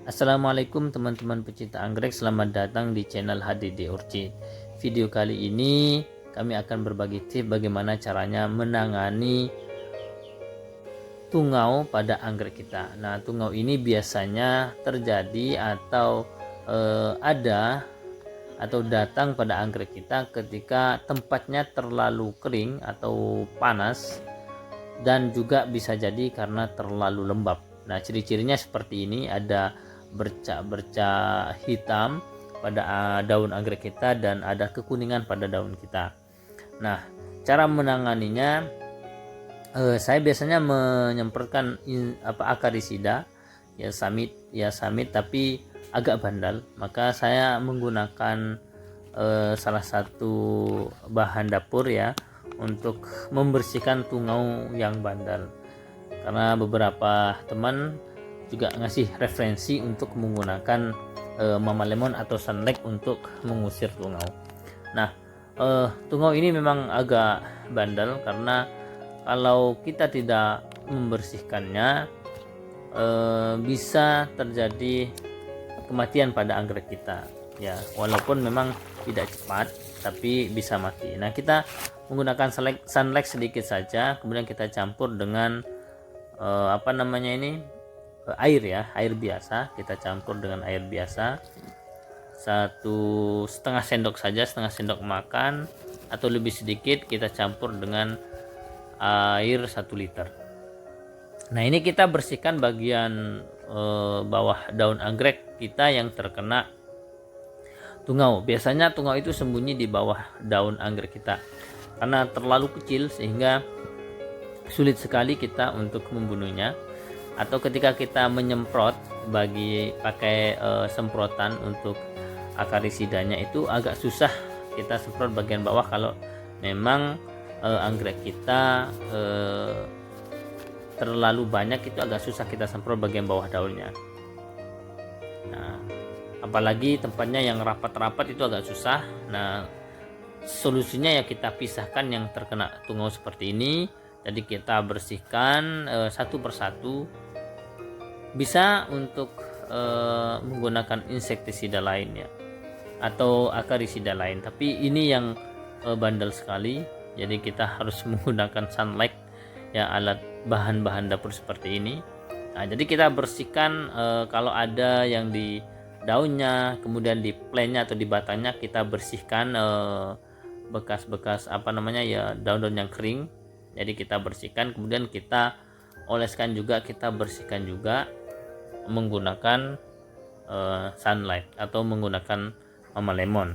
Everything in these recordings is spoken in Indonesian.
Assalamualaikum teman-teman pecinta anggrek, selamat datang di channel HDD Orchid. Video kali ini kami akan berbagi tips bagaimana caranya menangani tungau pada anggrek kita. Nah, tungau ini biasanya terjadi atau ada atau datang pada anggrek kita ketika tempatnya terlalu kering atau panas, dan juga bisa jadi karena terlalu lembab. Nah, ciri-cirinya seperti ini, ada bercak-bercak hitam pada daun anggrek kita dan ada kekuningan pada daun kita. Nah, cara menanganinya, saya biasanya menyemprotkan akarisida ya samit tapi agak bandal, maka saya menggunakan salah satu bahan dapur ya untuk membersihkan tungau yang bandal, karena beberapa teman juga ngasih referensi untuk menggunakan mama lemon atau sunlight untuk mengusir tungau. Nah, tungau ini memang agak bandal karena kalau kita tidak membersihkannya bisa terjadi kematian pada anggrek kita ya, walaupun memang tidak cepat tapi bisa mati. Nah, kita menggunakan sunlight sedikit saja, kemudian kita campur dengan air ya, air biasa. Kita campur dengan air biasa 1,5 sendok saja, setengah sendok makan atau lebih sedikit. Kita campur dengan air 1 liter. Nah, ini kita bersihkan bagian bawah daun anggrek kita yang terkena tungau. Biasanya tungau itu sembunyi di bawah daun anggrek kita karena terlalu kecil sehingga sulit sekali kita untuk membunuhnya. Atau ketika kita menyemprot pakai semprotan untuk akarisidanya, itu agak susah kita semprot bagian bawah kalau memang anggrek kita terlalu banyak, itu agak susah kita semprot bagian bawah daunnya. Nah, apalagi tempatnya yang rapat-rapat itu agak susah. Nah, solusinya ya kita pisahkan yang terkena tungau seperti ini. Jadi kita bersihkan satu persatu. Bisa untuk menggunakan insektisida lain ya, atau akarisida lain, tapi ini yang bandel sekali, jadi kita harus menggunakan sunlight ya, alat bahan-bahan dapur seperti ini. Nah, jadi kita bersihkan kalau ada yang di daunnya, kemudian di plantnya atau di batangnya kita bersihkan bekas-bekas daun-daun yang kering. Jadi kita bersihkan, kemudian kita oleskan juga, kita bersihkan juga menggunakan sunlight atau menggunakan mama lemon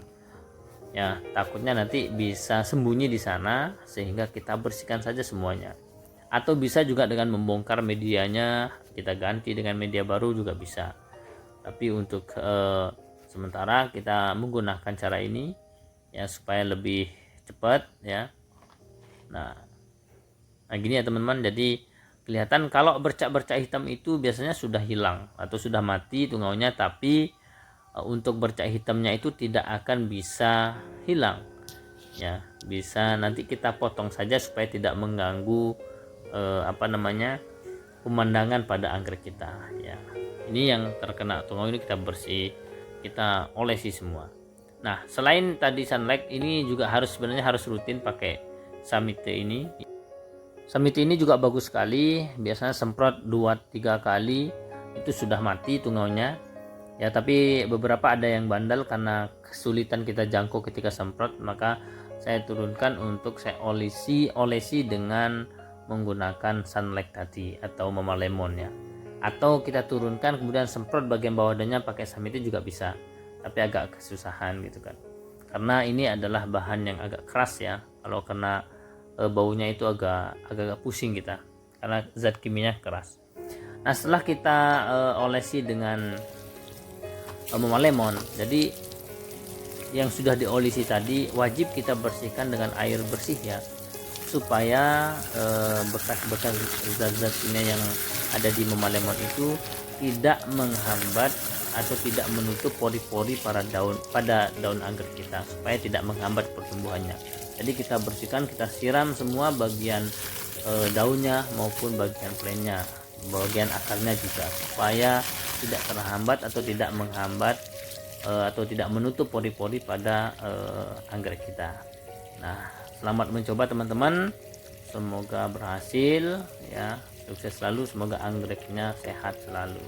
ya, takutnya nanti bisa sembunyi di sana sehingga kita bersihkan saja semuanya. Atau bisa juga dengan membongkar medianya, kita ganti dengan media baru juga bisa. Tapi untuk sementara kita menggunakan cara ini ya supaya lebih cepat ya. Nah gini ya teman-teman, jadi kelihatan kalau bercak-bercak hitam itu biasanya sudah hilang atau sudah mati tungaunya, tapi untuk bercak hitamnya itu tidak akan bisa hilang ya, bisa nanti kita potong saja supaya tidak mengganggu pemandangan pada anggrek kita ya. Ini yang terkena tungau ini kita kita olesi semua. Nah, selain tadi sunlight, ini juga sebenarnya harus rutin pakai samite ini. Samite ini juga bagus sekali, biasanya semprot 2-3 kali itu sudah mati tungaunya ya. Tapi beberapa ada yang bandel karena kesulitan kita jangkau ketika semprot, maka saya turunkan untuk saya olesi dengan menggunakan sunlight tadi atau mama lemon ya. Atau kita turunkan kemudian semprot bagian bawah daunnya pakai samite juga bisa, tapi agak kesusahan gitu kan, karena ini adalah bahan yang agak keras ya. Kalau kena baunya itu agak pusing kita karena zat kimianya keras. Nah, setelah kita olesi dengan mama lemon, jadi yang sudah diolesi tadi wajib kita bersihkan dengan air bersih ya, supaya bekas-bekas zat-zat kimia yang ada di mama lemon itu tidak menghambat atau tidak menutup pori-pori pada daun anggrek kita, supaya tidak menghambat pertumbuhannya. Jadi kita bersihkan, kita siram semua bagian daunnya maupun bagian plantnya bagian akarnya juga, supaya tidak terhambat atau tidak menghambat atau tidak menutup pori-pori pada anggrek kita. Nah, selamat mencoba teman-teman, semoga berhasil ya, sukses selalu, semoga anggreknya sehat selalu.